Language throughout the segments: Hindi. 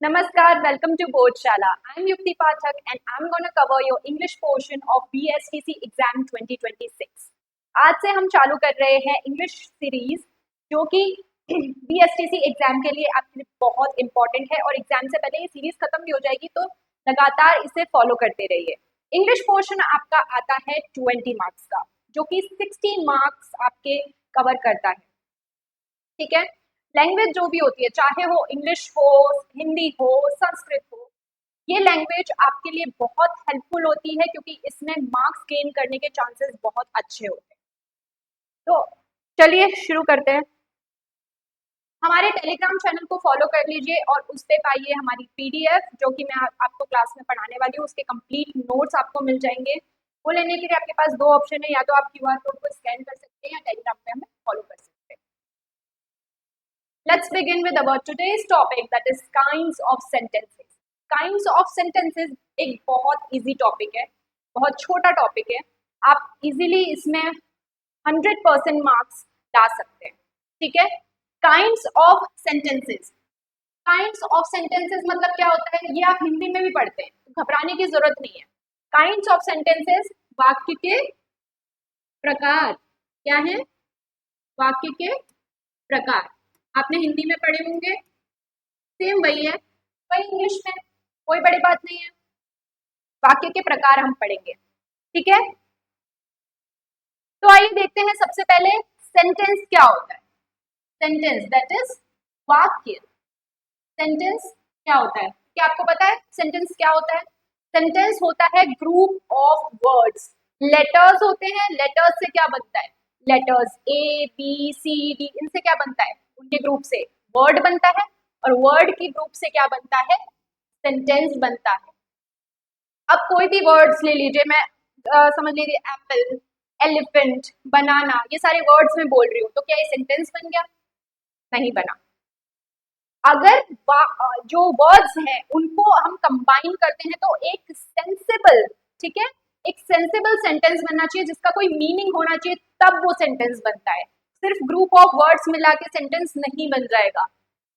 Namaskar, welcome to Bodhshala. I'm Yukti Pathak and I'm going to cover your English portion of BSTC exam 2026. आज से हम चालू कर रहे हैं इंग्लिश सीरीज जो कि BSTC एग्जाम के लिए आपके लिए बहुत इंपॉर्टेंट है और एग्जाम से पहले ये सीरीज खत्म भी हो जाएगी, तो लगातार इसे फॉलो करते रहिए। इंग्लिश पोर्शन आपका आता है 20 मार्क्स का, जो कि 60 मार्क्स आपके कवर करता है। ठीक है, लैंग्वेज जो भी होती है, चाहे वो इंग्लिश हो, हिंदी हो, संस्कृत हो, ये लैंग्वेज आपके लिए बहुत हेल्पफुल होती है क्योंकि इसमें मार्क्स गेन करने के चांसेस बहुत अच्छे होते हैं। तो चलिए शुरू करते हैं। हमारे टेलीग्राम चैनल को फॉलो कर लीजिए और उस पे पाइए हमारी पीडीएफ, जो कि मैं आपको क्लास में पढ़ाने वाली हूँ। उसके कंप्लीट नोट्स आपको मिल जाएंगे। वो लेने के लिए आपके पास दो ऑप्शन है, या तो आप क्यूआर कोड को स्कैन कर सकते हैं या टेलीग्राम पे हमें फॉलो कर सकते हैं। Let's begin with our today's topic, that is kinds of sentences. Kinds of sentences एक बहुत easy topic है, बहुत छोटा topic है। आप easily इसमें 100% marks ला सकते हैं। ठीक है, kinds of sentences. Kinds of sentences मतलब क्या होता है, ये आप हिंदी में भी पढ़ते हैं, तो घबराने की जरूरत नहीं है। Kinds of sentences वाक्य के प्रकार क्या है, वाक्य के प्रकार आपने हिंदी में पढ़े होंगे, सेम वही है, वही इंग्लिश में, कोई बड़ी बात नहीं है। वाक्य के प्रकार हम पढ़ेंगे, ठीक है। तो आइए देखते हैं सबसे पहले सेंटेंस क्या होता है। सेंटेंस दैट इज वाक्य। सेंटेंस क्या होता है, क्या आपको पता है सेंटेंस क्या होता है? सेंटेंस होता है ग्रुप ऑफ वर्ड्स। लेटर्स होते हैं, लेटर्स से क्या बनता है, letters A B C D, इनसे क्या बनता है, उनके ग्रुप से वर्ड बनता है, और वर्ड की ग्रुप से क्या बनता है, सेंटेंस बनता है। अब कोई भी वर्ड्स ले लीजिए, मैं समझ लीजिए एप्पल, एलिफेंट, बनाना, ये सारे वर्ड्स में बोल रही हूँ, तो क्या ये सेंटेंस बन गया? नहीं बना। अगर जो वर्ड्स हैं उनको हम कंबाइन करते हैं तो एक सेंसिबल, ठीक है, एक सेंसिबल सेंटेंस बनना चाहिए जिसका कोई मीनिंग होना चाहिए, तब वो सेंटेंस बनता है। सिर्फ ग्रुप ऑफ वर्ड्स मिला के सेंटेंस नहीं बन जाएगा।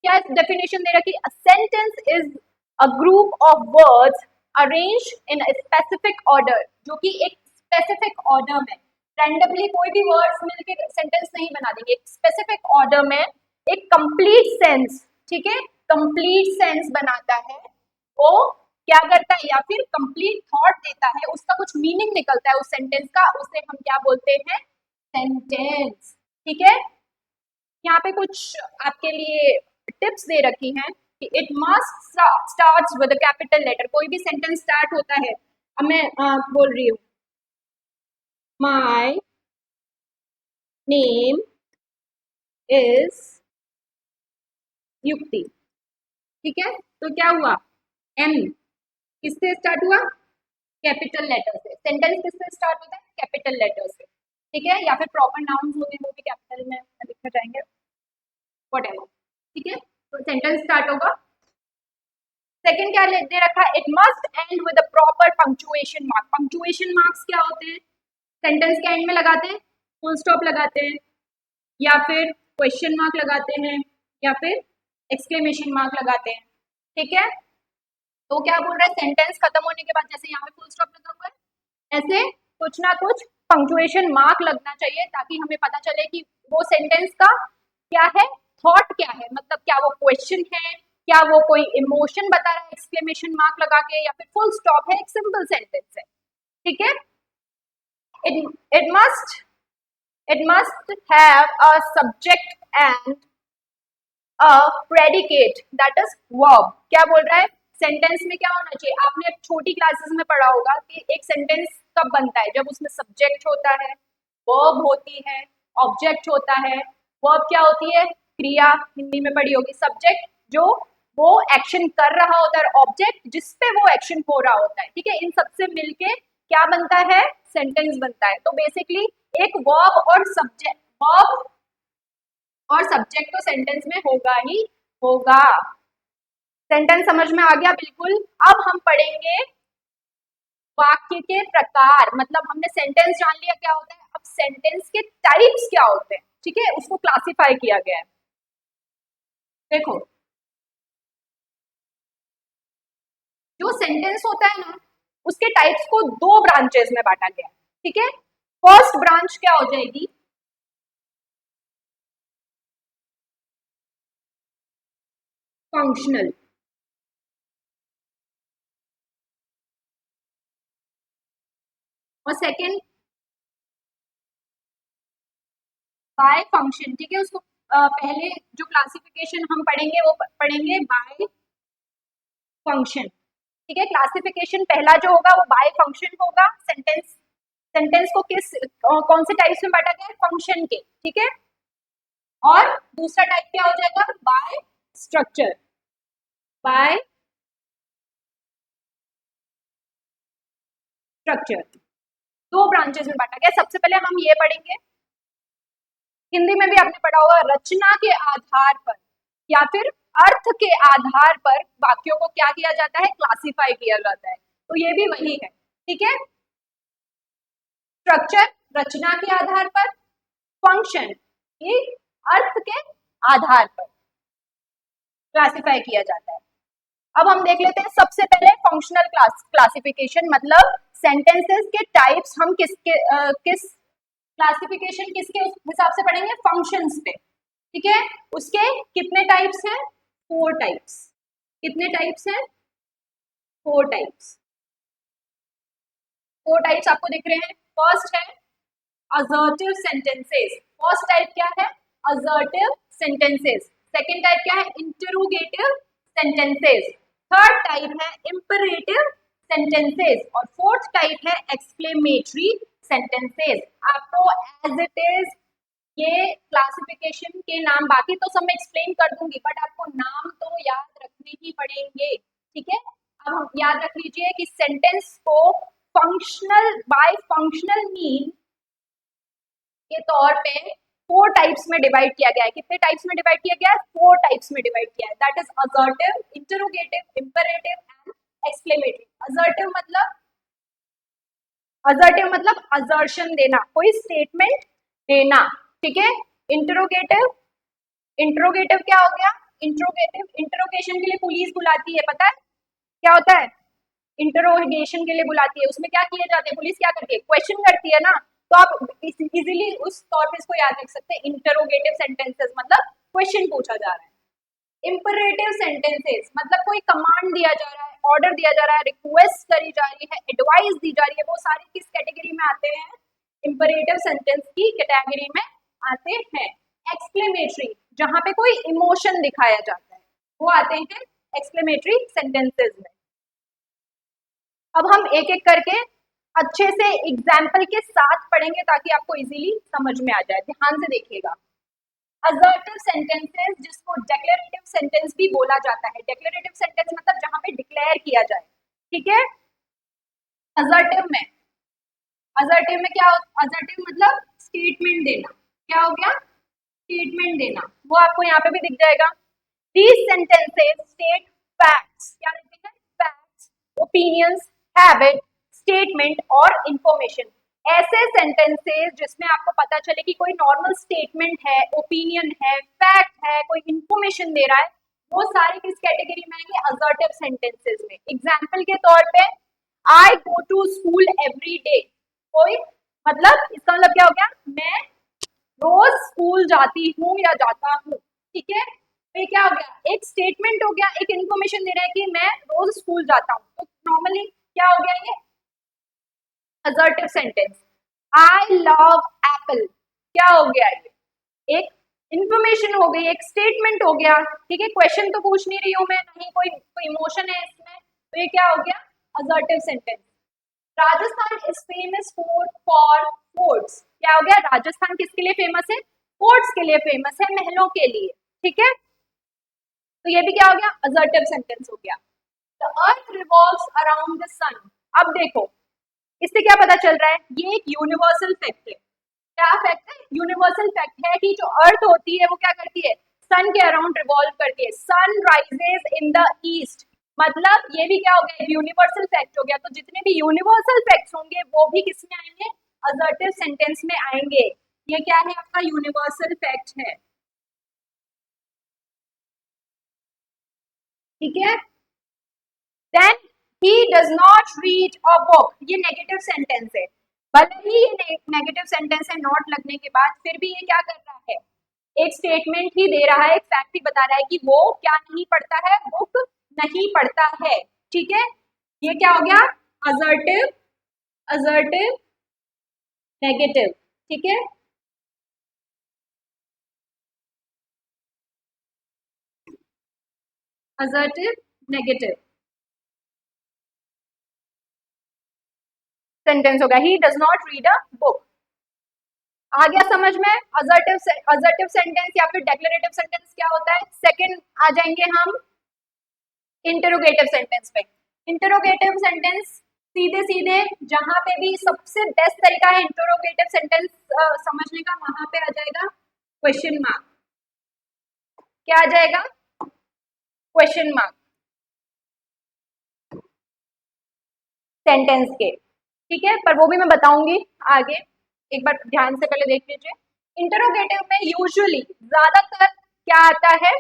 क्या डेफिनेशन दे रखी, a sentence is a group of words arrange in a specific order, जो कि एक स्पेसिफिक ऑर्डर में, रैंडमली कोई भी वर्ड्स मिलके सेंटेंस नहीं बना देंगे, एक स्पेसिफिक ऑर्डर में एक कंप्लीट सेंस, ठीक है, कंप्लीट सेंस बनाता है, वो क्या करता है, या फिर कंप्लीट थॉट देता है, उसका कुछ मीनिंग निकलता है उस सेंटेंस का, उसे हम क्या बोलते हैं, सेंटेंस। ठीक है, यहाँ पे कुछ आपके लिए टिप्स दे रखी हैं कि it must starts with a capital letter. कोई भी सेंटेंस स्टार्ट होता है, अब मैं बोल रही हूँ माय नेम इज युक्ति, ठीक है, तो क्या हुआ, एम किससे स्टार्ट हुआ, कैपिटल लेटर से। सेंटेंस किससे स्टार्ट होता है, कैपिटल लेटर से, ठीक है, या फिर प्रॉपर नाउन्स होते हैं वो भी कैपिटल में लिखे जाएंगे, व्हाटएवर, ठीक है। तो सेंटेंस स्टार्ट होगा। सेकंड क्या दे रखा है, it must and with a proper punctuation mark. Punctuation marks क्या होते हैं, सेंटेंस के एंड में लगाते हैं, फुल स्टॉप लगाते हैं, या फिर क्वेश्चन मार्क लगाते हैं, या फिर एक्सक्लेमेशन मार्क लगाते हैं, ठीक है। तो क्या बोल रहा है, सेंटेंस खत्म होने के बाद जैसे यहाँ पे फुल स्टॉप लगा हुआ है, ऐसे कुछ ना कुछ पंक्चुएशन मार्क लगना चाहिए, ताकि हमें पता चले कि वो सेंटेंस का क्या है, थॉट क्या है, मतलब क्या वो क्वेश्चन है, क्या वो कोई इमोशन बता रहा है एक्सक्लेमेशन मार्क लगा के, या फिर फुल स्टॉप है, एक सिंपल सेंटेंस है, ठीक है। It must have a subject and a predicate that is verb. क्या बोल रहा है, सेंटेंस में क्या होना चाहिए, आपने छोटी क्लासेस में पढ़ा होगा कि एक सेंटेंस कब बनता है, जब उसमें सब्जेक्ट होता है, वर्ब होती है, ऑब्जेक्ट होता है। वर्ब क्या होती है, क्रिया, हिंदी में पढ़ी होगी। सब्जेक्ट जो वो एक्शन कर रहा होता है, ऑब्जेक्ट जिसपे वो एक्शन हो रहा होता है, ठीक है। इन सबसे मिलके क्या बनता है, सेंटेंस बनता है। तो बेसिकली एक वर्ब और सब्जेक्ट, वर्ब और सब्जेक्ट तो सेंटेंस में होगा ही होगा। सेंटेंस समझ में आ गया, बिल्कुल। अब हम पढ़ेंगे वाक्य के प्रकार, मतलब हमने सेंटेंस जान लिया क्या होता है, अब सेंटेंस के टाइप्स क्या होते हैं, ठीक है, उसको क्लासिफाई किया गया है। देखो सेंटेंस होता है ना, उसके टाइप्स को दो ब्रांचेस में बांटा गया है, ठीक है। फर्स्ट ब्रांच क्या हो जाएगी, फंक्शनल, और सेकंड बाय फंक्शन, ठीक है। उसको पहले जो क्लासिफिकेशन हम पढ़ेंगे वो पढ़ेंगे बाय फंक्शन, ठीक है। क्लासिफिकेशन पहला जो होगा वो बाय फंक्शन होगा। सेंटेंस को किस कौन से टाइप्स में बांटा गया है, फंक्शन के, ठीक है। और दूसरा टाइप क्या हो जाएगा, बाय स्ट्रक्चर, बाय स्ट्रक्चर, दो ब्रांचेस में बांटा गया। सबसे पहले हम ये पढ़ेंगे, हिंदी में भी आपने पढ़ा होगा, रचना के आधार पर या फिर अर्थ के आधार पर वाक्यों को क्या किया जाता है, क्लासिफाई किया जाता है। तो ये भी वही है, ठीक है। स्ट्रक्चर रचना के आधार पर, फंक्शन ये अर्थ के आधार पर क्लासिफाई किया जाता है। अब हम देख लेते हैं सबसे पहले फंक्शनल क्लासिफिकेशन, मतलब सेंटेंसेस के टाइप्स हम किस क्लासिफिकेशन किसके हिसाब से पढ़ेंगे, फंक्शंस पे, ठीक है। उसके कितने टाइप्स हैं, 4 टाइप्स। कितने टाइप्स हैं, 4 टाइप्स। 4 टाइप्स आपको दिख रहे हैं। फर्स्ट है असर्टिव सेंटेंसेस, फर्स्ट टाइप क्या है, असर्टिव सेंटेंसेस। सेकंड टाइप क्या है, इंटरोगेटिव सेंटेंसेस। थर्ड टाइप है इंपरेटिव सेंटेंसेस, और फोर्थ टाइप है एक्सक्लेमेटरी सेंटेंसेस। आपको एज इट इज ये क्लासिफिकेशन के नाम बाकी तो सब मैं एक्सप्लेन कर दूंगी, बट आपको नाम तो याद रखने ही पड़ेंगे, ठीक है। अब हम याद रख लीजिए कि सेंटेंस को फंक्शनल बाय फंक्शनल मीन के तौर पे 4 टाइप्स में डिवाइड किया गया है। कितने टाइप्स में डिवाइड किया गया है, 4 टाइप्स में डिवाइड किया है। That is assertive, interrogative, imperative and exclamatory. Assertive मतलब असर्शन देना, कोई स्टेटमेंट देना, ठीक है। इंटरोगेटिव, इंटरोगेटिव क्या हो गया, इंटरोगेशन के लिए पुलिस बुलाती है, पता है क्या होता है, इंटरोगेशन के लिए बुलाती है। उसमें क्या किए जाते हैं, पुलिस क्या करती है, क्वेश्चन करती है ना। तो आप इजीली उस तौर पे इसको याद रख सकते हैं, इंटरोगेटिव सेंटेंसेस मतलब क्वेश्चन पूछा जा रहा है। इंपरेटिव सेंटेंसेस मतलब कोई कमांड दिया जा रहा है, ऑर्डर दिया जा रहा है, रिक्वेस्ट करी जा रही है, एडवाइस दी जा रही है, वो सारे किस कैटेगरी में आते हैं, इंपरेटिव सेंटेंस की कैटेगरी में आते हैं। एक्सक्लेमेटरी जहां पे कोई इमोशन दिखाया जाता है वो आते हैं एक्सक्लेमेटरी सेंटेंसेस में। अब हम एक एक करके अच्छे से एग्जाम्पल के साथ पढ़ेंगे ताकि आपको इजीली समझ में आ जाए, ध्यान से देखिएगा। असर्टिव सेंटेंसेस जिसको डिक्लेरेटिव सेंटेंस भी बोला जाता है, डिक्लेरेटिव सेंटेंस मतलब जहां पे डिक्लेयर किया जाए, ठीक है। असर्टिव में क्या, असर्टिव मतलब स्टेटमेंट देना, क्या हो गया, स्टेटमेंट देना, वो आपको यहाँ पे भी दिख जाएगा। These sentences state facts, क्या देते हैं, facts, opinions, habit, statement और information। ऐसे सेंटेंसेस जिसमें आपको पता चले कि कोई नॉर्मल स्टेटमेंट है, ओपिनियन है, फैक्ट है, कोई इंफॉर्मेशन दे रहा है, वो सारे किस कैटेगरी में आएंगे, असर्टिव सेंटेंसेस में। एग्जाम्पल के तौर पे I go to school every day, कोई मतलब इसका मतलब क्या हो गया, मैं रोज स्कूल जाती हूँ या जाता हूँ, ठीक है। तो ये क्या हो गया, एक स्टेटमेंट हो गया, एक इन्फॉर्मेशन दे रहा है कि मैं रोज स्कूल जाता हूँ, तो नॉर्मली क्या हो गया, ये assertive sentence. I love Apple, क्या हो गया, ये एक इन्फॉर्मेशन हो गई, एक स्टेटमेंट हो गया, ठीक है। क्वेश्चन तो पूछ नहीं रही हूँ मैं, नहीं कोई इमोशन है इसमें, तो ये क्या हो गया, assertive sentence. Rajasthan is famous for forts, क्या हो गया, राजस्थान किसके लिए फेमस है, फोर्ट्स के लिए फेमस है, महलों के लिए, ठीक है। तो ये भी क्या हो गया, असर्टिव सेंटेंस हो गया। The earth revolves around the sun, अब देखो इससे क्या पता चल रहा है, ये एक यूनिवर्सल फैक्ट है। क्या फैक्ट है, यूनिवर्सल फैक्ट है कि जो अर्थ होती है वो क्या करती है, सन के अराउंड रिवॉल्व करती है। Sun rises in the east, मतलब ये भी क्या हो गया, यूनिवर्सल फैक्ट हो गया। तो जितने भी यूनिवर्सल फैक्ट्स होंगे वो भी किस में आएंगे, असर्टिव सेंटेंस में आएंगे। ये क्या है, आपका यूनिवर्सल फैक्ट है, ठीक है। Then he does not read a book, ये नेगेटिव सेंटेंस है, भले ही ये नेगेटिव सेंटेंस है नॉट लगने के बाद, फिर भी ये क्या कर रहा है, एक स्टेटमेंट ही दे रहा है, एक फैक्ट ही बता रहा है कि वो क्या नहीं पढ़ता है, बुक नहीं पढ़ता है। ठीक है, ये क्या हो गया, असर्टिव, असर्टिव नेगेटिव। ठीक है, असर्टिव नेगेटिव सेंटेंस होगा, he does not read a book. आ गया समझ में, असर्टिव सेंटेंस या फिर डेक्लरेटिव सेंटेंस क्या होता है। सेकंड आ जाएंगे हम इंटरोगेटिव सेंटेंस पे। इंटरोगेटिव सेंटेंस सीधे सीधे जहां पे भी सबसे बेस्ट तरीका है इंटरोगेटिव सेंटेंस समझने का, वहां पे आ जाएगा क्वेश्चन मार्क। क्या आ जाएगा, क्वेश्चन मार्क सेंटेंस के। ठीक है, पर वो भी मैं बताऊंगी आगे, एक बार ध्यान से पहले देख लीजिए। इंटरोगेटिव में यूजुअली ज्यादातर क्या आता है,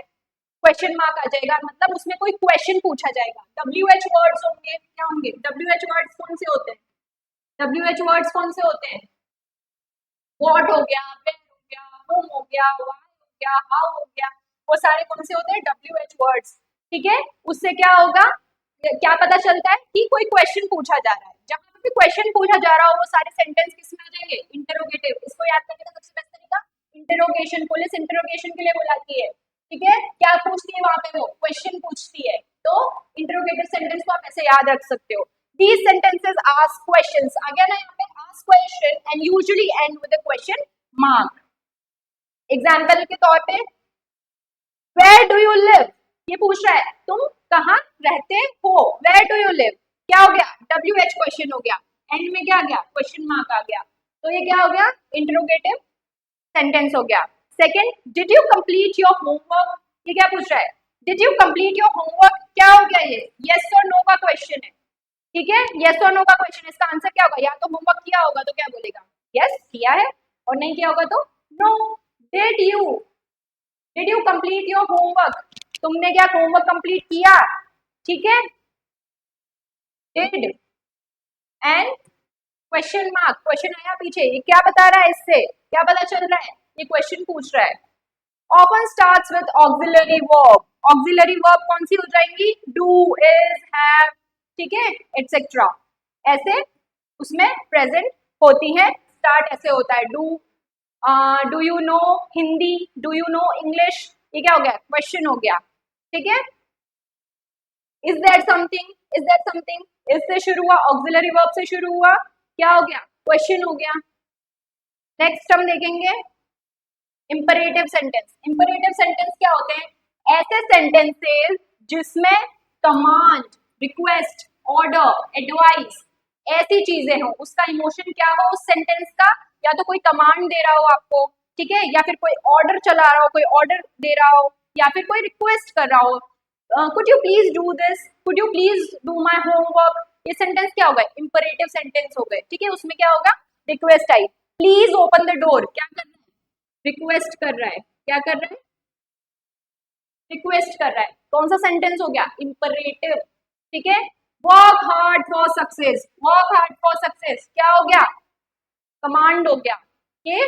क्वेश्चन मार्क आ जाएगा, मतलब उसमें कोई क्वेश्चन पूछा जाएगा। WH वर्ड्स होंगे, क्या होंगे, WH वर्ड्स कौन से होते हैं, WH वर्ड्स कौन से होते हैं, व्हाट हो गया, वेयर हो गया, होम हो गया, व्हाई हो गया, हाउ हो गया, वो सारे कौन से होते हैं, WH वर्ड्स। ठीक है, उससे क्या होगा, क्या पता चलता है कि कोई क्वेश्चन पूछा जा रहा है। जहां पे क्वेश्चन पूछा जा रहा हो वो सारे सेंटेंस किस में आ जाएंगे, इंटरोगेटिव। इसको याद करने का सबसे बेस्ट तरीका, इंटरोगेशन, पुलिस इंटरोगेशन के लिए बुलाती है। ठीक है, क्या पूछती है वहां पे, वो क्वेश्चन पूछती है, तो इंटरोगेटिव सेंटेंस को आप ऐसे याद रख सकते हो। These sentences ask questions, आ गया ना यहाँ पे, ask question and usually end with a question mark। Example के तौर पे, Where do you live, ये पूछ रहा है तुम कहाँ रहते हो, Where do you live, क्या हो गया, WH क्वेश्चन हो गया, एंड में क्या आ गया, क्वेश्चन मार्क आ गया, तो ये क्या हो गया, इंटरोगेटिव सेंटेंस हो गया। Second, did you complete your homework, ये क्या पूछ रहा है, did you complete your homework, क्या हो गया, ये यस और नो का क्वेश्चन है। ठीक है, यस और नो का क्वेश्चन, इसका आंसर क्या होगा, या तो होमवर्क किया होगा तो क्या बोलेगा, यस किया है, और नहीं किया होगा तो no. Did you complete your homework, तुमने क्या होमवर्क कंप्लीट किया। ठीक है, did and question mark, question आया पीछे, ये क्या बता रहा है, इससे क्या पता चल रहा है, ये क्वेश्चन पूछ रहा है। Often starts with auxiliary verb, auxiliary verb कौन सी हो जाएंगी, डू, इज, हैव, ठीक है, एटसेट्रा, ऐसे उसमें प्रेजेंट होती है। स्टार्ट ऐसे होता है, do you know Hindi, do you know English, ये क्या हो गया, क्वेश्चन हो गया। ठीक है, is that something, is that something, इससे शुरू हुआ, ऑक्सिलरी वर्ब से शुरू हुआ, क्या हो गया, क्वेश्चन हो गया। नेक्स्ट हम देखेंगे इंपरेटिव सेंटेंस। इंपरेटिव सेंटेंस क्या होते हैं, ऐसे सेंटेंसेस जिसमें कमांड, रिक्वेस्ट, ऑर्डर, एडवाइस, ऐसी चीजें हो, उसका इमोशन क्या हो उस सेंटेंस का, या तो कोई कमांड दे रहा हो आपको, ठीक है, या फिर कोई ऑर्डर चला रहा हो, कोई ऑर्डर दे रहा हो, या फिर कोई रिक्वेस्ट कर रहा हो, could you please do this, could you please do my homework, ये सेंटेंस क्या होगा, इंपरेटिव सेंटेंस हो गए। ठीक है, उसमें क्या होगा, request I, please open the door, क्या कर रहा है, रिक्वेस्ट कर रहा है, क्या कर रहा है, रिक्वेस्ट कर रहा है, कौन सा सेंटेंस हो गया, इंपरेटिव। ठीक है, work hard for success, work hard for success क्या हो गया, कमांड हो गया, ये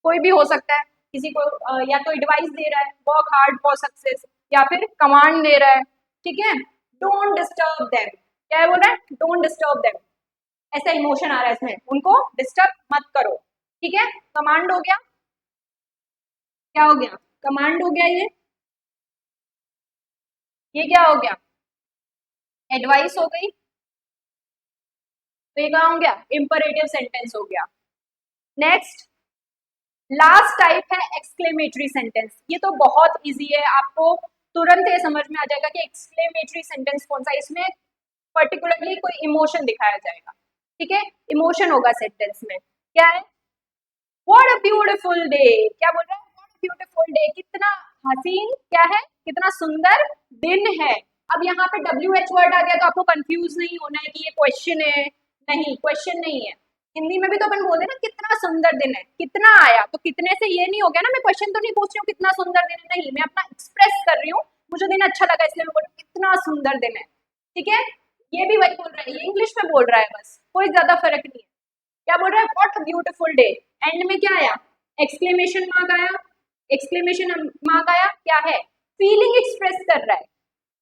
कोई भी हो सकता है, किसी को या तो एडवाइस दे रहा है वर्क हार्ड फॉर सक्सेस, या फिर कमांड दे रहा है। ठीक है, डोंट डिस्टर्ब देम, क्या बोल रहा है, डोंट डिस्टर्ब देम, ऐसा इमोशन आ रहा है इसमें, उनको डिस्टर्ब मत करो। ठीक है, कमांड हो गया, क्या हो गया, कमांड हो गया, ये क्या हो गया, एडवाइस हो गई, तो ये क्या हो गया, इंपरेटिव सेंटेंस हो गया। नेक्स्ट लास्ट टाइप है एक्सक्लेमेटरी सेंटेंस। ये तो बहुत इजी है, आपको तुरंत ये समझ में आ जाएगा कि एक्सक्लेमेटरी सेंटेंस कौन सा है, इसमें पर्टिकुलरली कोई इमोशन दिखाया जाएगा। ठीक है, इमोशन होगा सेंटेंस में, क्या है, व्हाट अ ब्यूटीफुल डे, क्या बोल रहा है, व्हाट अ ब्यूटीफुल डे, कितना हसीन, क्या है, कितना सुंदर दिन है। अब यहाँ पे WH वर्ड आ गया तो आपको कंफ्यूज नहीं होना है कि ये क्वेश्चन है, नहीं क्वेश्चन नहीं है। हिंदी में भी तो अपन बोलते हैं ना कितना सुंदर दिन है, कितना आया, तो कितने से ये नहीं हो गया ना, मैं क्वेश्चन तो नहीं पूछ रही हूँ कितना सुंदर दिन है, नहीं, मैं अपना एक्सप्रेस कर रही हूँ, मुझे दिन अच्छा लगा इसलिए मैं बोल रही हूँ कितना सुंदर दिन है। ठीक है, ये भी वही बोल रहा है, ये इंग्लिश में बोल रहा है, बस कोई ज्यादा फर्क नहीं है। क्या बोल रहा है? What a beautiful day. End में क्या आया? एक्सक्लेमेशन मार्क आया। एक्सक्लेमेशन मार्क आया, क्या है? फीलिंग एक्सप्रेस कर रहा है।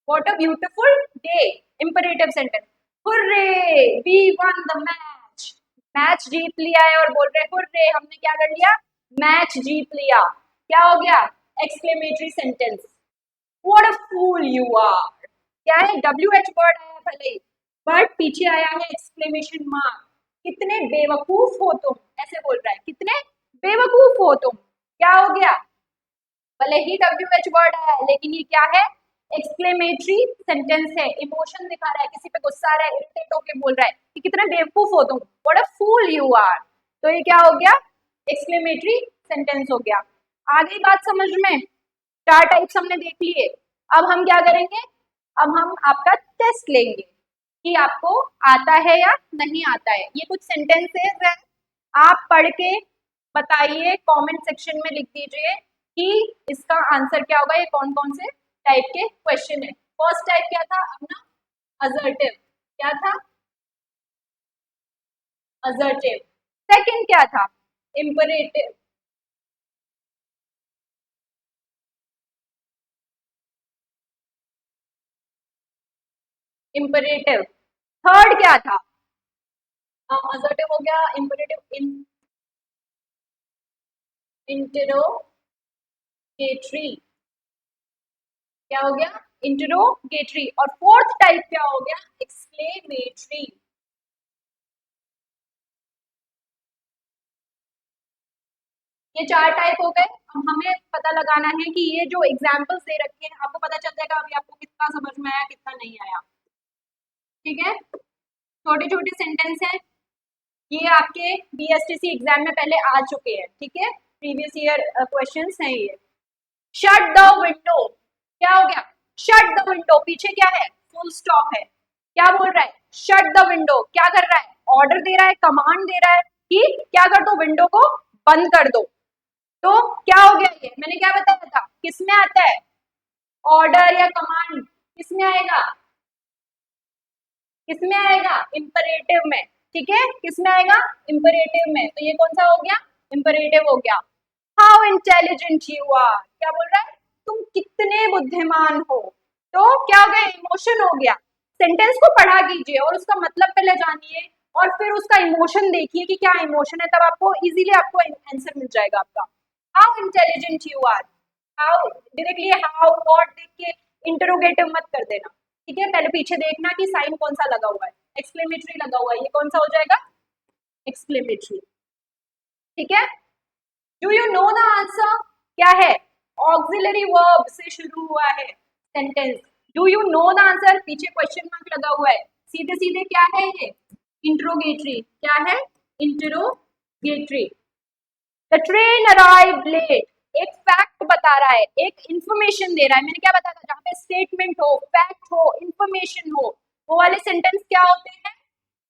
What a beautiful day, imperative sentence. Hurray, we won the match. Match जीत लिया है और बोल रहे हुर्रे, हमने क्या कर लिया? मैच जीत लिया। क्या हो गया? Exclamatory sentence. What a fool you are. क्या है? WH वर्ड आया भले ही, बट पीछे आया है एक्सक्लेमेशन मार्क। कितने बेवकूफ हो तुम, ऐसे बोल रहा है, कितने बेवकूफ हो तुम। क्या हो गया? भले ही WH वर्ड आया है, लेकिन ये क्या है? एक्सक्लेमेटरी सेंटेंस है। इमोशन दिखा रहा है, किसी पे गुस्सा आ रहा है, इरिटेट होकर बोल रहा है कि कितने बेवकूफ हो तुम, what a fool you are. तो ये क्या हो गया? एक्सक्लेमेटरी सेंटेंस हो गया। आ गई बात समझ में? चार टाइप्स हमने देख लिए। अब हम क्या करेंगे? अब हम आपका टेस्ट लेंगे कि आपको आता है या नहीं आता है। ये कुछ सेंटेंसेस हैं, आप पढ़ के बताइए, कमेंट सेक्शन में लिख दीजिए कि इसका आंसर क्या होगा। ये कौन कौन से टाइप के क्वेश्चन है। फर्स्ट टाइप क्या था अपना? असर्टिव। क्या था? असर्टिव। सेकंड क्या था? इंपरेटिव। इंपरेटिव। थर्ड क्या था? असर्टिव हो गया, इंपरेटिव, इंटरोगेटरी। क्या हो गया? इंटरोगेटरी। और फोर्थ टाइप क्या हो गया? एक्सक्लेमेटरी। ये चार टाइप हो गए। अब हमें पता लगाना है कि ये जो एग्जाम्पल्स दे रखे हैं, आपको पता चल जाएगा अभी आपको कितना समझ में आया, कितना नहीं आया। ठीक है, छोटे छोटे सेंटेंस हैं, ये आपके BSTC एग्जाम में पहले आ चुके हैं। ठीक है, प्रीवियस ईयर क्वेश्चंस हैं ये। Shut the window. क्या हो गया? शट द विंडो, पीछे क्या है? फुल स्टॉप है। क्या बोल रहा है? Shut the window. क्या कर रहा है? ऑर्डर दे रहा है, कमांड दे रहा है कि क्या कर दो? विंडो को बंद कर दो। तो क्या हो गया? ये मैंने क्या बताया था, किसमें आता है? ऑर्डर या कमांड किसमें आएगा? किसमें आएगा? इंपरेटिव में। ठीक है, किसमें आएगा? इंपरेटिव में। तो ये कौन सा हो गया? इंपरेटिव हो गया। How intelligent you are. क्या बोल रहा है? तुम कितने बुद्धिमान हो। तो क्या हो गया? इमोशन हो गया। सेंटेंस को पढ़ा कीजिए और उसका मतलब पहले जानिए और फिर उसका इमोशन देखिए कि क्या इमोशन है, तब आपको इजीली आपको आंसर मिल जाएगा आपका। How intelligent you are. How directly how what देख के इंटरोगेटिव मत कर देना। ठीक है, पहले पीछे देखना कि साइन कौन सा लगा हुआ है। एक्सक्लेमेटरी लगा हुआ है, ये कौन सा हो जाएगा? एक्सक्लेमेटरी। ठीक है, do you know the answer? क्या है? ऑक्सिलरी वर्ब से शुरू हुआ है sentence. Do you know the answer, पीछे क्वेश्चन मार्क लगा हुआ है। सीधे सीधे क्या है ये? इंट्रोगेटरी। क्या है? Interrogatory. The train arrived late. एक फैक्ट बता रहा है, एक इंफॉर्मेशन दे रहा है। मैंने क्या बताया था? जहां पे स्टेटमेंट हो, फैक्ट हो, इंफॉर्मेशन हो, वो वाले सेंटेंस क्या होते हैं?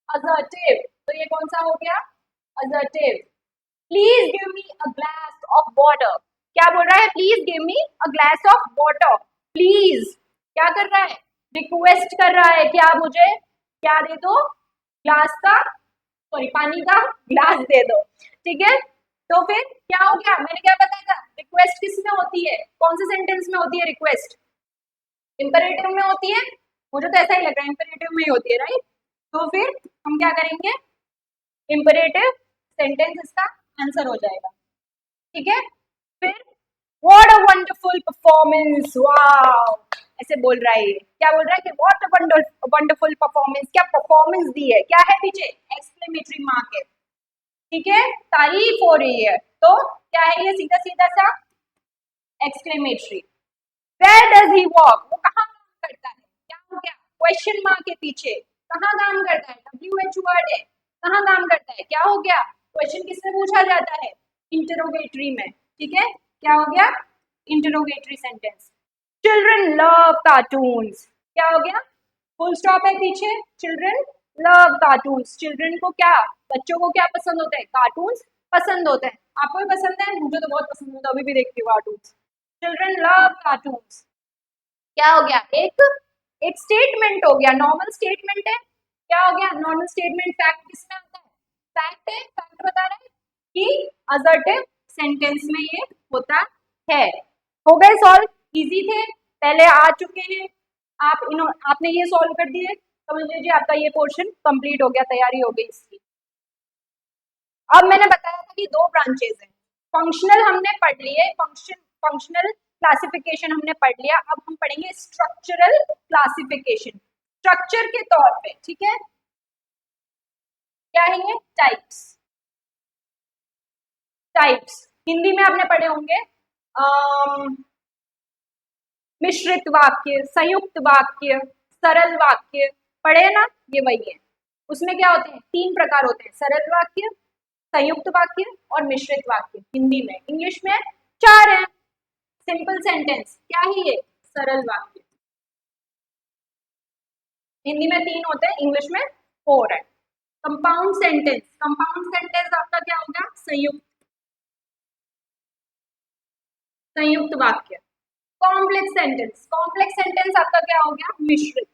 असर्टिव। तो ये कौन सा हो गया? Assertive. Please give me a glass of water. क्या बोल रहा है? Please give me a glass of water. Please क्या कर रहा है? रिक्वेस्ट कर रहा है कि आप मुझे क्या दे दो? ग्लास का, सॉरी, पानी का ग्लास दे दो। ठीक है, तो फिर क्या हो गया? मैंने क्या बताया था? रिक्वेस्ट किस में होती है? कौन से सेंटेंस में होती है रिक्वेस्ट? इंपरेटिव में होती है। मुझे तो ऐसा ही लग रहा है इंपरेटिव में ही होती है, राइट? तो फिर हम क्या करेंगे? इंपरेटिव सेंटेंस इसका आंसर हो जाएगा। ठीक है, फिर what a wonderful performance, wow, ऐसे बोल रहा है ये। क्या बोल रहा है? कि व्हाट अ वंडरफुल परफॉर्मेंस। क्या परफॉर्मेंस दी है? क्या है पीछे? एक्सक्लेमेटरी मार्क है। ठीक है, तारीफ हो रही है, तो क्या है ये? सीधा सीधा सा exclamatory. Where does he walk. वो कहाँ काम करता है? क्या हो गया? क्वेश्चन मार्क के पीछे कहाँ काम करता है? WH वर्ड है, कहाँ काम करता है? क्या हो गया? क्वेश्चन किससे पूछा जाता है? इंटरोगेटरी में। ठीक है, क्या हो गया? इंटरोगेटरी सेंटेंस। Children love cartoons. क्या हो गया? फुल स्टॉप है पीछे। Children love cartoons. चिल्ड्रन को क्या, बच्चों को क्या पसंद होता है? कार्टून्स पसंद होते हैं। आपको भी पसंद है? मुझे तो बहुत पसंद होता है, अभी भी देखती हूँ कार्टून्स। Children love cartoons. क्या हो गया? एक एक स्टेटमेंट हो गया, नॉर्मल स्टेटमेंट है, क्या हो गया नॉर्मल स्टेटमेंट, फैक्ट किसमें आता है, फैक्ट है, फैक्ट बता रहे हैं कि असर्टिव सेंटेंस में ये होता है। हो गए सॉल्व, इजी थे, पहले आ चुके हैं आप, आपने ये सॉल्व कर दिए, समझ लीजिए आपका ये पोर्शन कंप्लीट हो गया, तैयारी हो गई इसकी। अब मैंने बताया था कि दो ब्रांचेस हैं, फंक्शनल हमने पढ़ लिए, फंक्शनल क्लासिफिकेशन हमने पढ़ लिया, अब हम पढ़ेंगे स्ट्रक्चरल क्लासिफिकेशन, स्ट्रक्चर के तौर पे, ठीक है। क्या है ये, टाइप्स, टाइप्स हिंदी में आपने पढ़े होंगे, मिश्रित वाक्य, संयुक्त वाक्य, सरल वाक्य, पढ़े ना, ये वही है। उसमें क्या होते हैं, तीन प्रकार होते हैं, सरल वाक्य, संयुक्त वाक्य और मिश्रित वाक्य, हिंदी में, इंग्लिश में चार है, सिंपल सेंटेंस, क्या है ये, सरल वाक्य, हिंदी में तीन होते हैं, इंग्लिश में फोर है। कंपाउंड सेंटेंस, कंपाउंड सेंटेंस आपका क्या होगा, संयुक्त, संयुक्त वाक्य। कॉम्प्लेक्स सेंटेंस, कॉम्प्लेक्स सेंटेंस आपका क्या हो गया, मिश्रित,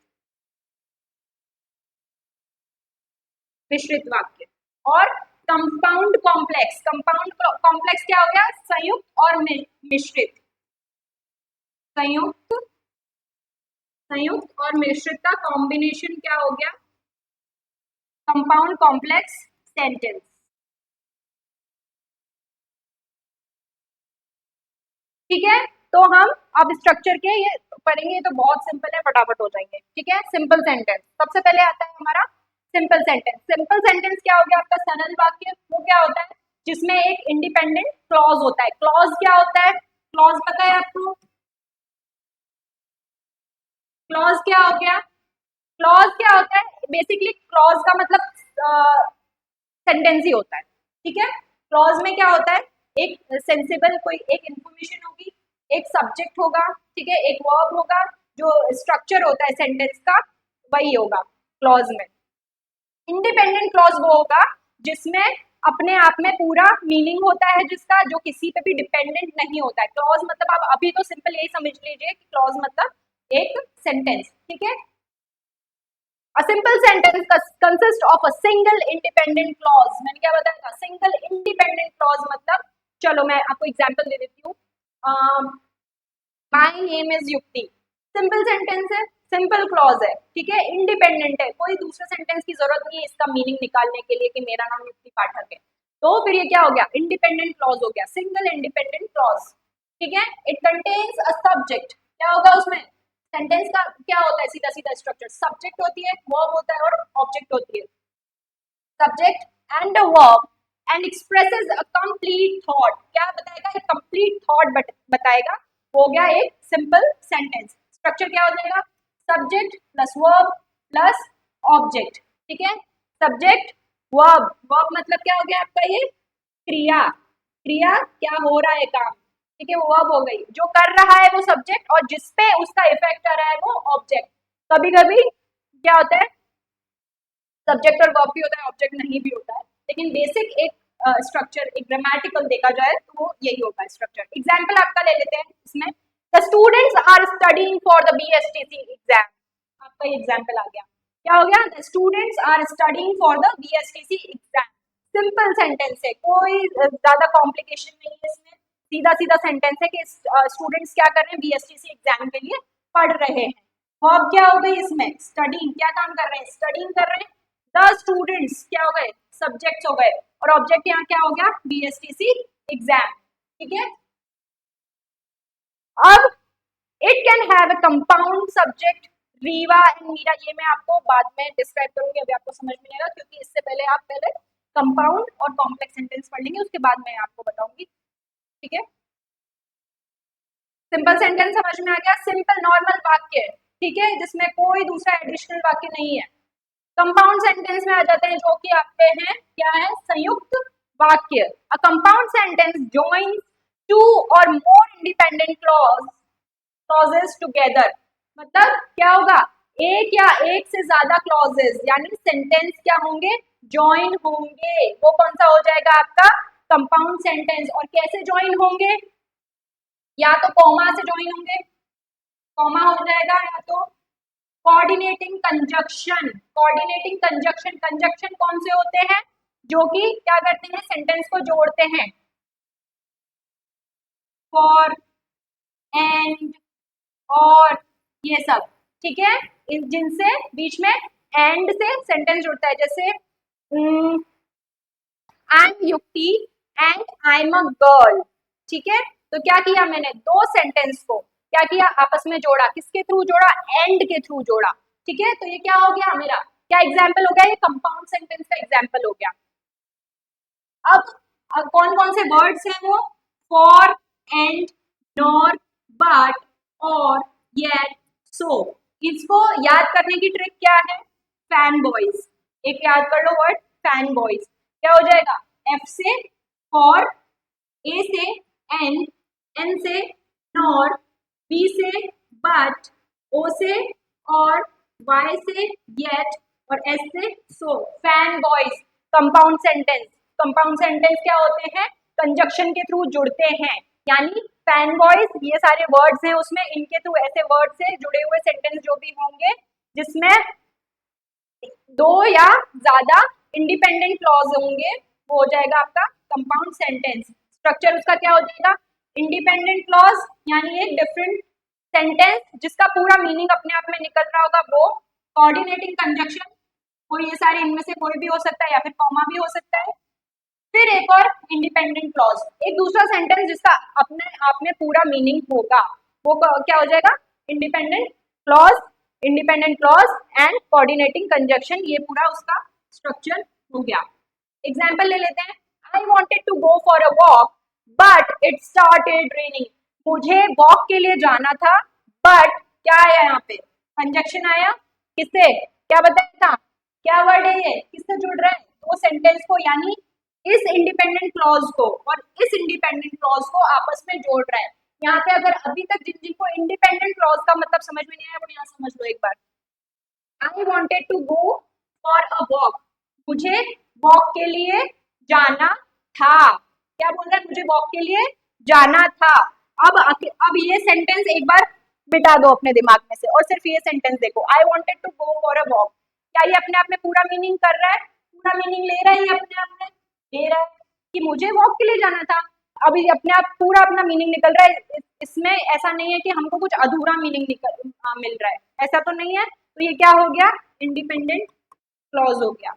मिश्रित वाक्य। और कंपाउंड कॉम्प्लेक्स, कंपाउंड कॉम्प्लेक्स क्या हो गया, संयुक्त और मिश्रित, संयुक्त, संयुक्त और मिश्रित का कॉम्बिनेशन क्या हो गया, कंपाउंड कॉम्प्लेक्स सेंटेंस। ठीक है, तो हम अब स्ट्रक्चर के ये पढ़ेंगे, तो बहुत सिंपल है, फटाफट हो जाएंगे, ठीक है। सिंपल सेंटेंस सबसे पहले आता है हमारा सिंपल सेंटेंस। सिंपल सेंटेंस क्या हो गया आपका, सरल वाक्य, वो क्या होता है जिसमें एक इंडिपेंडेंट क्लॉज होता है। क्लॉज क्या होता है, क्लॉज पता है आपको, क्लॉज क्या हो गया, क्लॉज क्या होता है, बेसिकली क्लॉज का मतलब सेंटेंस ही होता है, ठीक है। क्लॉज में क्या होता है, एक सेंसिबल कोई एक इंफॉर्मेशन होगी, एक सब्जेक्ट होगा, ठीक है, एक वर्ब होगा, जो स्ट्रक्चर होता है सेंटेंस का वही होगा क्लॉज में। इंडिपेंडेंट क्लॉज वो होगा जिसमें अपने आप में पूरा मीनिंग होता है, जिसका जो किसी पे भी डिपेंडेंट नहीं होता है। क्लॉज मतलब आप अभी तो सिंपल यही समझ लीजिए कि क्लॉज मतलब एक सेंटेंस, ठीक है। A simple sentence consists of a single independent clause। मैंने क्या बताया था, सिंगल इंडिपेंडेंट क्लॉज मतलब, चलो मैं आपको एग्जांपल दे देती हूँ, माय नेम इज युक्ति, सिंपल सेंटेंस है, सिंपल क्लॉज है, ठीक है, इंडिपेंडेंट है, कोई दूसरे सेंटेंस की जरूरत नहीं है इसका मीनिंग निकालने के लिए कि मेरा नाम युक्ति पाठक है, तो फिर ये क्या हो गया, इंडिपेंडेंट क्लॉज हो गया, सिंगल इंडिपेंडेंट क्लॉज, ठीक है। इट कंटेन्स अ सब्जेक्ट, क्या होगा उसमें, सेंटेंस का क्या होता है, सीधा सीधा स्ट्रक्चर, सब्जेक्ट होती है, वर्ब होता है और ऑब्जेक्ट होती है, subject and a verb and expresses a complete thought, क्या बताएगा, एक कंप्लीट थॉट बताएगा, हो गया एक सिंपल सेंटेंस। स्ट्रक्चर क्या हो जाएगा, subject plus verb plus object, ठीक है, सब्जेक्ट वर्ब, वर्ब मतलब क्या हो गया आपका ये क्रिया, क्रिया क्या हो रहा है काम, ठीक है, वो वर्ब हो गई, जो कर रहा है वो सब्जेक्ट और जिसपे उसका इफेक्ट आ रहा है वो ऑब्जेक्ट। कभी कभी क्या होता है, सब्जेक्ट और वर्ब भी होता है, ऑब्जेक्ट नहीं भी होता है, लेकिन बेसिक एक स्ट्रक्चर, एक ग्रामेटिकल देखा जाए तो वो यही होगा स्ट्रक्चर। एग्जाम्पल आपका ले लेते हैं इसमें, the students are studying for the BSTC exam, आपका ये एग्जाम्पल आ गया, क्या हो गया, the students are studying for the BSTC exam, simple sentence है, कोई ज्यादा कॉम्प्लिकेशन नहीं है इसमें, सीधा सीधा सेंटेंस है कि स्टूडेंट्स क्या कर रहे हैं, बीएसटीसी एग्जाम के लिए पढ़ रहे हैं। वर्ब क्या हो गई इसमें, स्टडीइंग, क्या काम कर रहे हैं, स्टडीइंग कर रहे हैं, द स्टूडेंट्स क्या हो गए, सब्जेक्ट्स हो गए, और ऑब्जेक्ट यहाँ क्या हो गया, बीएसटीसी एग्जाम, ठीक है। अब it can have a compound subject, Reeva and Meera, ये मैं आपको बाद में डिस्क्राइब करूंगी, अभी आपको समझ में नहीं आएगा क्योंकि इससे पहले आप पहले कंपाउंड और कॉम्प्लेक्स सेंटेंस पढ़ लेंगे, उसके बाद मैं आपको बताऊंगी, ठीक है। सिंपल सेंटेंस समझ में आ गया, सिंपल नॉर्मल वाक्य, ठीक है, जिसमें कोई दूसरा एडिशनल वाक्य नहीं है। कंपाउंड सेंटेंस में आ जाते हैं जो कि आपके हैं, क्या है, संयुक्त वाक्य। A compound sentence joins two or more independent clauses together, मतलब क्या होगा, एक या एक से ज्यादा क्लॉजेस यानी सेंटेंस क्या होंगे, जॉइन होंगे, वो कौन सा हो जाएगा आपका कंपाउंड सेंटेंस। और कैसे जॉइन होंगे, या तो कॉमा से जॉइन होंगे, कॉमा हो जाएगा, या तो coordinating conjunction, coordinating conjunction, conjunction कौन से होते हैं, जो कि क्या करते हैं, सेंटेंस को जोड़ते हैं, फॉर, एंड, और, ये सब, ठीक है, जिनसे बीच में एंड से सेंटेंस जुड़ता है, जैसे आई एम युक्ति and I am a girl, ठीक है, तो क्या किया मैंने, दो सेंटेंस को क्या किया, आपस में जोड़ा, किसके थ्रू जोड़ा, एंड के थ्रू जोड़ा, ठीक है, तो ये क्या हो गया मेरा, क्या एग्जाम्पल हो गया, ये कंपाउंड सेंटेंस का एग्जाम्पल हो गया। अब कौन कौन से वर्ड्स हैं वो, फॉर, एंड, नॉर, बट, और, येट, सो, इसको याद करने की ट्रिक क्या है, फैन बॉयज, एक याद कर लो वर्ड फैन बॉयज, क्या हो जाएगा, एफ से फॉर, ए से एन, एन से नॉर, बी से बट, ओ से और, वाई से येट, और एस से so, FANBOYS, compound sentence, compound sentence क्या होते हैं, कंजक्शन के थ्रू जुड़ते हैं, यानी फैन बॉयज ये सारे वर्ड्स हैं उसमें, इनके थ्रू ऐसे वर्ड से जुड़े हुए सेंटेंस जो भी होंगे जिसमें दो या ज्यादा इंडिपेंडेंट क्लॉज होंगे, वो हो जाएगा आपका कंपाउंड सेंटेंस। स्ट्रक्चर उसका क्या हो जाएगा, इंडिपेंडेंट क्लॉज यानी एक डिफरेंट सेंटेंस जिसका पूरा मीनिंग अपने आप में निकल रहा होगा वो, कोऑर्डिनेटिंग कंजक्शन, कोई ये सारे इनमें से कोई भी हो सकता है या फिर कॉमा भी हो सकता है, फिर एक और इंडिपेंडेंट क्लॉज, एक दूसरा सेंटेंस जिसका अपने आप में पूरा मीनिंग होगा, वो क्या हो जाएगा, independent clause, independent clause and coordinating conjunction, ये पूरा उसका स्ट्रक्चर हो गया। एग्जाम्पल ले लेते हैं, I wanted to go for a walk but it started raining, मुझे वॉक के लिए जाना था बट क्या आया यहाँ पे, कंजक्शन आया, किससे, क्या बताया था, क्या वर्ड है ये, किससे जुड़ रहा है, दो सेंटेंस को, यानी इस इंडिपेंडेंट क्लॉज को और इस इंडिपेंडेंट क्लॉज को आपस में जोड़ रहा है। यहाँ पे अगर अभी तक जिन जिनको इंडिपेंडेंट क्लॉज का मतलब समझ में नहीं आया वो यहाँ समझ लो एक बार, I wanted to go for a walk, मुझे वॉक के लिए जाना था, क्या बोल रहा है, मुझे वॉक के लिए जाना था। अब ये सेंटेंस एक बार बिठा दो अपने दिमाग में से और सिर्फ ये सेंटेंस देखो, I wanted to go for a walk, क्या ये अपने आप में पूरा मीनिंग कर रहा है, पूरा मीनिंग ले रहा है ये अपने आप में, ले रहा है कि मुझे वॉक के लिए जाना था, अब ये अपने आप पूरा अपना मीनिंग निकल रहा है, इसमें ऐसा नहीं है कि हमको कुछ अधूरा मीनिंग मिल रहा है, ऐसा तो नहीं है, तो ये क्या हो गया, इंडिपेंडेंट क्लॉज हो गया।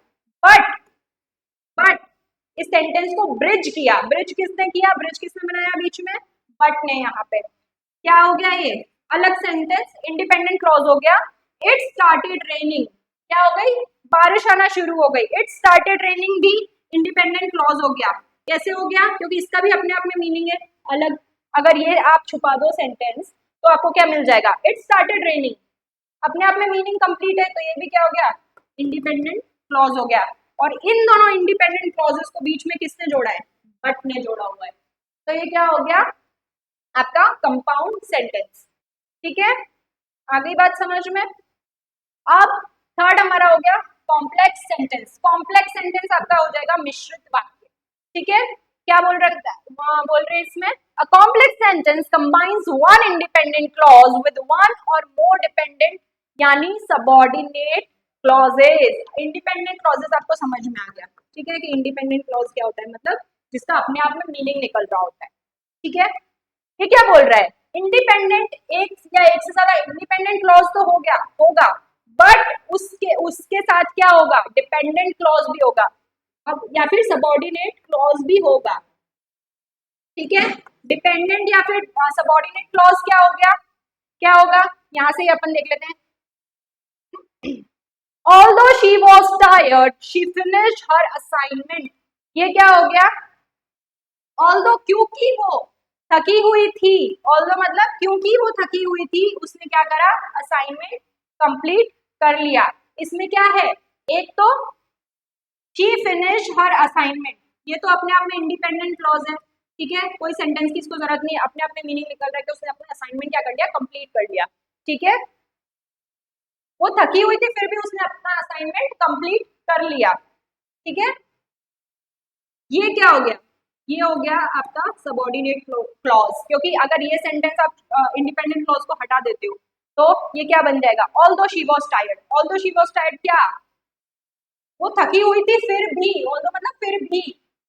बट इस सेंटेंस को ब्रिज किया, ब्रिज किसने किया, ब्रिज किसने बनाया बीच में, बट ने, यहाँ पे क्या हो गया, ये अलग सेंटेंस इंडिपेंडेंट क्लॉज हो गया। इट स्टार्टेड रेनिंग, क्या हो गई, बारिश आना शुरू हो गई, इट स्टार्टेड रेनिंग भी इंडिपेंडेंट क्लॉज हो गया, कैसे हो गया, क्योंकि इसका भी अपने आप में मीनिंग है अलग, अगर ये आप छुपा दो सेंटेंस तो आपको क्या मिल जाएगा, इट स्टार्टेड रेनिंग, अपने आप में मीनिंग कंप्लीट है, तो ये भी क्या हो गया, इंडिपेंडेंट क्लॉज हो गया, और इन दोनों इंडिपेंडेंट क्लॉजेस को बीच में किसने जोड़ा है, बट ने जोड़ा हुआ है, तो ये क्या हो गया आपका कंपाउंड सेंटेंस, ठीक है, आ गई बात समझ में। अब थर्ड हमारा हो गया कॉम्प्लेक्स सेंटेंस, कॉम्प्लेक्स सेंटेंस आपका हो जाएगा मिश्रित वाक्य, ठीक है, क्या बोल रहे इसमें, a complex sentence combines one independent clause with one और मोर डिपेंडेंट यानी सबऑर्डिनेट क्लॉजेस, इंडिपेंडेंट क्लॉजेस आपको समझ में आ गया, ठीक है, कि इंडिपेंडेंट क्लॉज क्या होता है, मतलब जिसका अपने आप में मीनिंग निकल रहा होता है, ठीक है, ये क्या बोल रहा है, इंडिपेंडेंट एक या एक से ज्यादा इंडिपेंडेंट क्लॉज तो हो गया होगा, बट उसके उसके साथ क्या होगा, डिपेंडेंट क्लॉज भी होगा, अब या फिर सबऑर्डिनेट क्लॉज भी होगा, ठीक है, डिपेंडेंट या फिर सबऑर्डिनेट क्लॉज क्या हो गया, क्या होगा, यहां से अपन देख लेते हैं, although she was tired she finished her assignment, ये क्या हो गया, although क्योंकि वो थकी हुई थी, although मतलब क्योंकि वो थकी हुई थी उसने क्या करा, असाइनमेंट कंप्लीट कर लिया, इसमें क्या है, एक तो she finished her assignment, ये तो अपने आप में इंडिपेंडेंट क्लॉज है, ठीक है, कोई सेंटेंस की इसको जरूरत नहीं, अपने आप में मीनिंग निकल रहा है कि उसने अपना असाइनमेंट क्या कर लिया, कंप्लीट कर लिया, ठीक है, वो थकी हुई थी फिर भी उसने अपना असाइनमेंट कंप्लीट कर लिया, ठीक है, ये क्या हो गया, ये हो गया आपका सबऑर्डिनेट क्लॉज, क्योंकि अगर ये सेंटेंस आप इंडिपेंडेंट क्लॉज को हटा देते हो तो ये क्या बन जाएगा, although she was tired. Although she was tired क्या, वो थकी हुई थी फिर भी, ऑल्दो मतलब फिर भी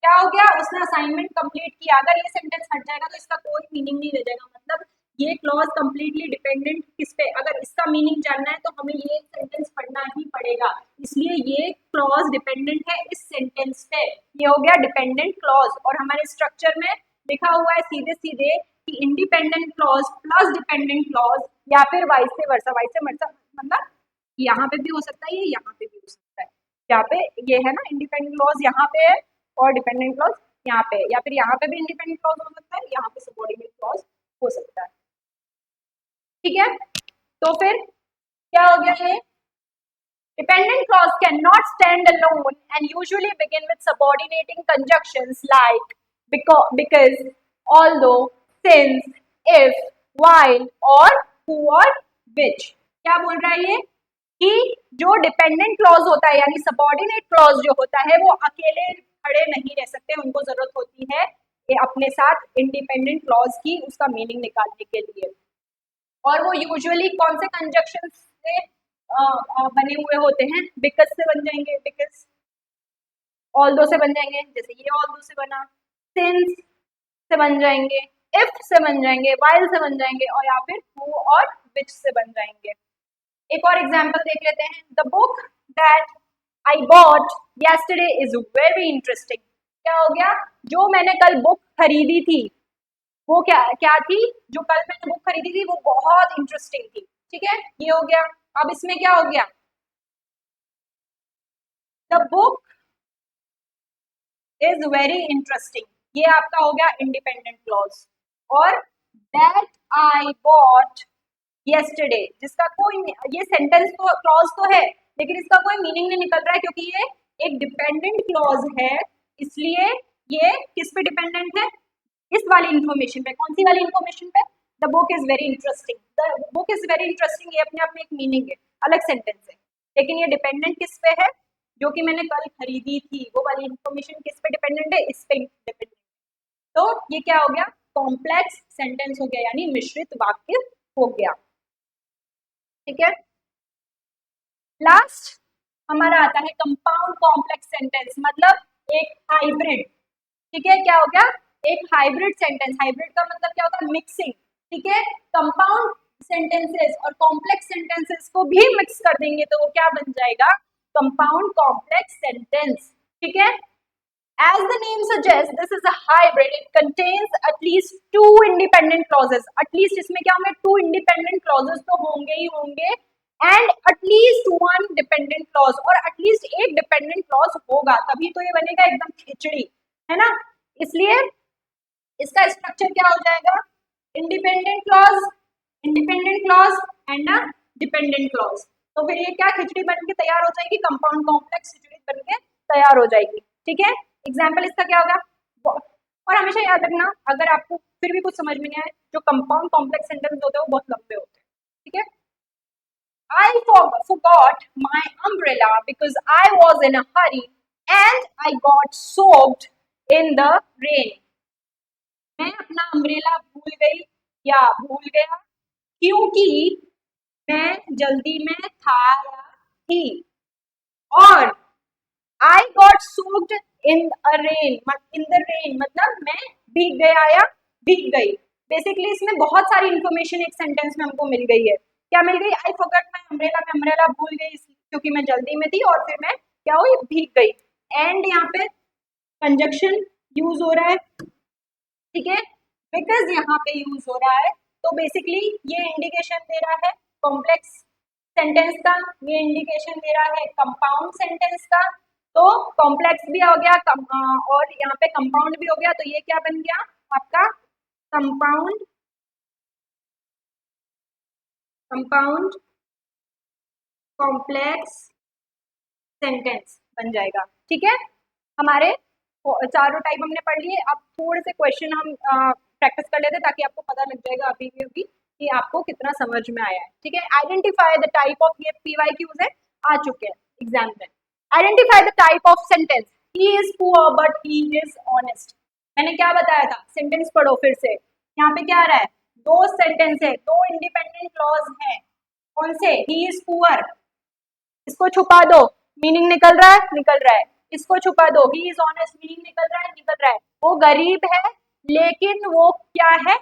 क्या हो गया, उसने असाइनमेंट कंप्लीट किया। अगर ये सेंटेंस हट जाएगा तो इसका कोई मीनिंग नहीं रह जाएगा। मतलब ये क्लॉज कंप्लीटली डिपेंडेंट किस पे, अगर इसका मीनिंग जानना है तो हमें ये सेंटेंस पढ़ना ही पड़ेगा। इसलिए ये क्लॉज डिपेंडेंट है इस सेंटेंस पे। ये हो गया डिपेंडेंट क्लॉज। और हमारे स्ट्रक्चर में लिखा हुआ है सीधे सीधे कि independent clause plus dependent clause या फिर वाइस वर्सा। वाइस वर्सा मतलब यहाँ पे भी हो सकता है, ये यहाँ पे भी हो सकता है। यहाँ पे ये है ना इंडिपेंडेंट क्लॉज यहाँ पे है और डिपेंडेंट क्लॉज यहाँ पे है, या फिर यहाँ पे भी इंडिपेंडेंट क्लॉज हो सकता है, यहाँ पे सबऑर्डिनेट क्लॉज हो सकता है। ठीक है, तो फिर क्या हो गया ये, dependent clause cannot stand alone and usually begin with subordinating conjunctions like because, although, since, if, while or who or which। क्या बोल रहा है ये कि जो डिपेंडेंट क्लॉज होता है यानी सबऑर्डिनेट क्लॉज जो होता है वो अकेले खड़े नहीं रह सकते, उनको जरूरत होती है ये अपने साथ इंडिपेंडेंट क्लॉज की उसका मीनिंग निकालने के लिए। और वो यूजुअली कौन से कंजक्शन से बने हुए होते हैं, बिकॉज से बन जाएंगे, बिकॉज, ऑल्दो से बन जाएंगे जैसे ये ऑल्दो से बना, सिंस से बन जाएंगे, इफ से बन जाएंगे, वाइल से बन जाएंगे और या फिर हु और विच से बन जाएंगे। एक और एग्जांपल देख लेते हैं, the book that I bought yesterday is very interesting. क्या हो गया, जो मैंने कल बुक खरीदी थी वो क्या क्या थी, जो कल मैंने बुक खरीदी थी वो बहुत इंटरेस्टिंग थी। ठीक है, ये हो गया। अब इसमें क्या हो गया, the book is very interesting, ये आपका हो गया इंडिपेंडेंट क्लॉज। और दैट आई बॉट yesterday, जिसका कोई, ये सेंटेंस तो क्लॉज तो है लेकिन इसका कोई मीनिंग नहीं निकल रहा है क्योंकि ये एक डिपेंडेंट क्लॉज है। इसलिए ये किस पे डिपेंडेंट है, इस वाली इंफॉर्मेशन पे। कौन सी वाली इंफॉर्मेशन पे, the book is very interesting. The book is very interesting ये अपने आप में एक मीनिंग है, अलग सेंटेंस है, लेकिन ये डिपेंडेंट किस पे है, जो कि मैंने कल खरीदी थी वो वाली इंफॉर्मेशन किस पे डिपेंडेंट है, इस पे डिपेंडेंट। तो ये क्या हो गया, कॉम्प्लेक्स सेंटेंस हो गया यानी मिश्रित वाक्य हो गया। ठीक है, लास्ट हमारा आता है कंपाउंड कॉम्प्लेक्स सेंटेंस, मतलब एक हाइब्रिड। ठीक है, क्या हो गया, एक हाइब्रिड सेंटेंस। हाइब्रिड का मतलब क्या होता है, मिक्सिंग। ठीक है, कंपाउंड सेंटेंसेस और कॉम्प्लेक्स सेंटेंसेस को भी मिक्स कर देंगे तो वो क्या बन जाएगा, कंपाउंड कॉम्प्लेक्स सेंटेंस। ठीक है, as the name suggests this is a hybrid, it contains at least two independent clauses। at least इसमें क्या होंगे, two independent clauses तो होंगे ही होंगे and at least one dependent clause, और at least एक dependent clause होगा, तभी तो ये बनेगा एकदम खिचड़ी, है ना। इसलिए इसका स्ट्रक्चर क्या हो जाएगा, independent clause and a dependent clause. तो फिर ये क्या खिचड़ी बन के तैयार हो जाएगी, कंपाउंड कॉम्प्लेक्स खिचड़ी बन के तैयार हो जाएगी। ठीक है, एग्जाम्पल इसका क्या होगा, और हमेशा याद रखना अगर आपको फिर भी कुछ समझ में नहीं आए, जो कंपाउंड कॉम्प्लेक्स सेंटेंस होते हैं वो बहुत लंबे होते हैं। ठीक है, I forgot my umbrella because I was in a hurry and I got soaked in the rain। मैं अपना अम्ब्रेला भूल गई या भूल गया क्योंकि मैं जल्दी में था या थी। और I got soaked in a rain, in the rain मतलब मैं भीग गया या भीग गई। बेसिकली इसमें बहुत सारी इंफॉर्मेशन एक सेंटेंस में हमको मिल गई है। क्या मिल गई, आई फॉरगॉट माय अम्ब्रेला, मैं अम्ब्रेला भूल गई क्योंकि मैं जल्दी में थी और फिर मैं क्या हुई, भीग गई। एंड यहाँ पे कंजक्शन यूज हो रहा है। ठीक है, बिकॉज यहाँ पे यूज हो रहा है, तो बेसिकली ये इंडिकेशन दे रहा है कॉम्प्लेक्स सेंटेंस का, ये इंडिकेशन दे रहा है कंपाउंड सेंटेंस का। तो कॉम्प्लेक्स भी हो गया और यहाँ पे कंपाउंड भी हो गया, तो ये क्या बन गया आपका कंपाउंड कॉम्प्लेक्स सेंटेंस बन जाएगा। ठीक है, हमारे चारों टाइप हमने पढ़ लिए। अब थोड़े से क्वेश्चन हम प्रैक्टिस कर लेते ताकि आपको पता लग जाएगा अभी भी कि आपको कितना समझ में आया है। ठीक है, आइडेंटिफाई द टाइप ऑफ, ये PYQs है, आ चुके हैं एग्जाम में। Identify the type of sentence, he is poor but he is honest. मैंने क्या बताया था, सेंटेंस पढ़ो फिर से। यहाँ पे क्या आ रहा है, दो सेंटेंस है, दो इंडिपेंडेंट क्लॉज है। कौन से? ही इज पुअर, इसको छुपा दो, मीनिंग निकल रहा है, निकल रहा है। इसको छुपा दो, ही इज ऑनेस्ट, मीनिंग निकल रहा है, निकल रहा है। वो गरीब है लेकिन वो क्या है?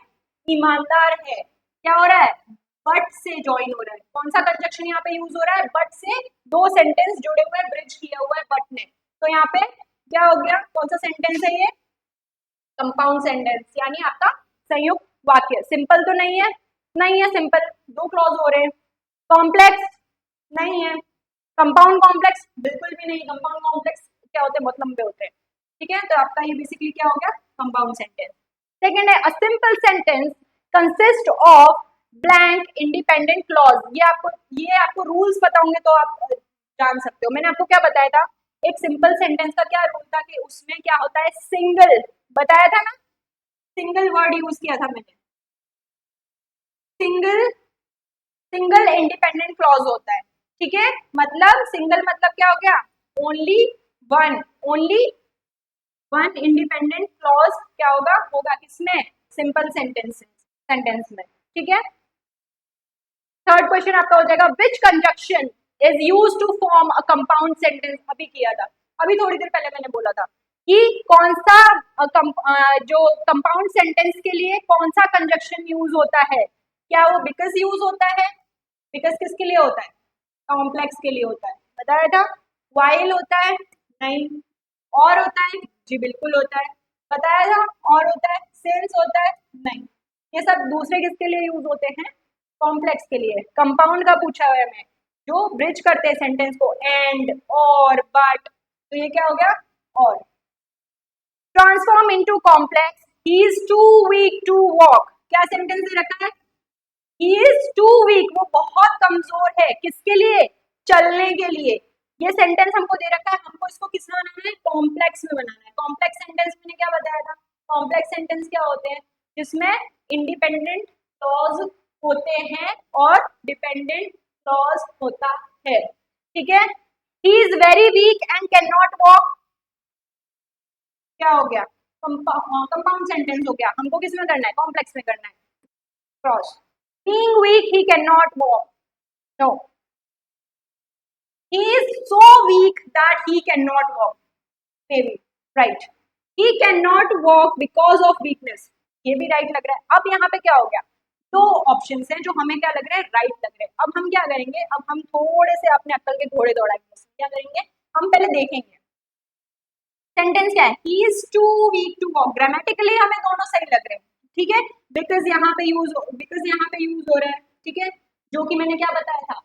ईमानदार है। क्या हो रहा है? बट से ज्वाइन हो रहा है। कौन सा कंजक्शन यहाँ पे यूज हो रहा है? बट से। दो सेंटेंस जुड़े हुए हैं, ब्रिज किया हुआ है बट ने, तो यहाँ पे क्या हो गया? कौन सा सेंटेंस है ये? कंपाउंड सेंटेंस, यानी आपका संयुक्त वाक्य। सिंपल तो नहीं है, नहीं है सिंपल, दो क्लॉज हो रहे हैं। कॉम्प्लेक्स नहीं है, कंपाउंड कॉम्प्लेक्स बिल्कुल भी नहीं। कंपाउंड कॉम्प्लेक्स क्या होते हैं? बहुत लंबे होते हैं। ठीक है, तो आपका ये बेसिकली क्या हो गया? Compound sentence. सेकेंड है, a simple sentence consist of blank independent clause. ये आपको रूल्स पता होंगे तो आप जान सकते हो। मैंने आपको क्या बताया था? एक सिंपल सेंटेंस का क्या रूल था कि उसमें क्या होता है? सिंगल, बताया था ना, सिंगल वर्ड यूज किया था मैंने। सिंगल, सिंगल इंडिपेंडेंट क्लॉज होता है। ठीक है, मतलब सिंगल मतलब क्या हो गया? Only one, only one independent clause क्या होगा? होगा किसमें? सिंपल सेंटेंस में। ठीक है, थर्ड क्वेश्चन आपका हो जाएगा, which conjunction is use to form a compound sentence. अभी किया था, अभी थोड़ी देर पहले मैंने बोला था कि कौन सा जो कंपाउंड सेंटेंस के लिए कौन सा कंजक्शन यूज होता है। क्या वो बिकॉज यूज होता है? बिकॉज किसके लिए होता है? कॉम्प्लेक्स के लिए होता है, बताया था। वाइल होता है? नहीं। और होता है? जी बिल्कुल होता है, बताया था। और होता है? सिंस होता है? नहीं। ये सब दूसरे किसके लिए यूज होते हैं? कॉम्प्लेक्स के लिए। कंपाउंड का पूछा हुआ है मैं, जो ब्रिज करते हैं सेंटेंस को, एंड, और, बट, तो ये क्या हो गया? और। Transform into complex, he is too weak to walk. क्या सेंटेंस दे रखा है? ही इज टू वीक, वो बहुत कमजोर है, किसके लिए? चलने के लिए। ये सेंटेंस हमको दे रखा है, हमको इसको किस में बनाना है? कॉम्प्लेक्स में बनाना है। कॉम्प्लेक्स सेंटेंस मैंने क्या बताया था? कॉम्प्लेक्स सेंटेंस क्या होते हैं? जिसमें इंडिपेंडेंट क्लॉज होते हैं और डिपेंडेंट क्लॉज होता है। ठीक है, he is very weak and can not walk, क्या हो गया? कंपाउंड सेंटेंस हो गया। हमको किस में करना है? कॉम्प्लेक्स में करना है। Cross. Being weak, he cannot walk. No. He is so weak that he cannot walk. Maybe. Right. He cannot walk because of weakness. ये भी राइट लग रहा है। अब यहाँ पे क्या हो गया? दो ऑप्शंस हैं जो हमें क्या लग रहा है? राइट लग रहे हैं। अब हम क्या करेंगे? अब हम थोड़े से अपने अक्ल के घोड़े दौड़ाएंगे। क्या करेंगे? हम पहले देखेंगे सेंटेंस क्या है। He is too weak to walk, grammatically हमें दोनों सही लग रहे हैं। ठीक है, बिकॉज यहाँ पे यूज हो रहा है। ठीक है, जो कि मैंने क्या बताया था?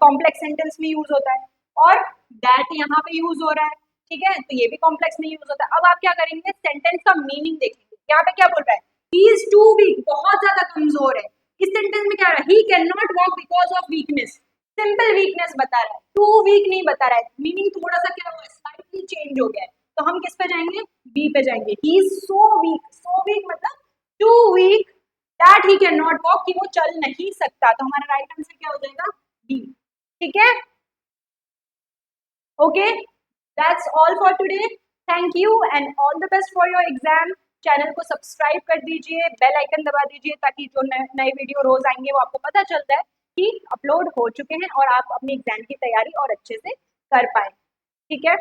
कॉम्प्लेक्स सेंटेंस में यूज होता है, और दैट यहाँ पे यूज हो रहा है। ठीक है, तो ये भी कॉम्प्लेक्स में यूज होता है। अब आप क्या करेंगे? सेंटेंस का मीनिंग देखेंगे। यहाँ पे क्या बोल रहा है? ही इज टू वीक, बहुत ज्यादा कमजोर है। इस सेंटेंस में क्या रहा है? ही can not walk because of weakness, simple weakness बता रहा है, टू वीक नहीं बता रहा है। मीनिंग थोड़ा सा क्या हुआ है? स्लाइटली चेंज हो गया है। तो हम किस पे जाएंगे? बी पे जाएंगे। ही इज सो वीक मतलब too weak that he can not walk, कि वो चल नहीं सकता। तो हमारा राइट आंसर क्या हो जाएगा? बी। ठीक है, okay, that's all for today. Thank you and all the best for your exam. Channel को सब्सक्राइब कर दीजिए, बेल आइकन दबा दीजिए, ताकि जो नए वीडियो रोज आएंगे वो आपको पता चलता है कि अपलोड हो चुके हैं और आप अपनी एग्जाम की तैयारी और अच्छे से कर पाए। ठीक है।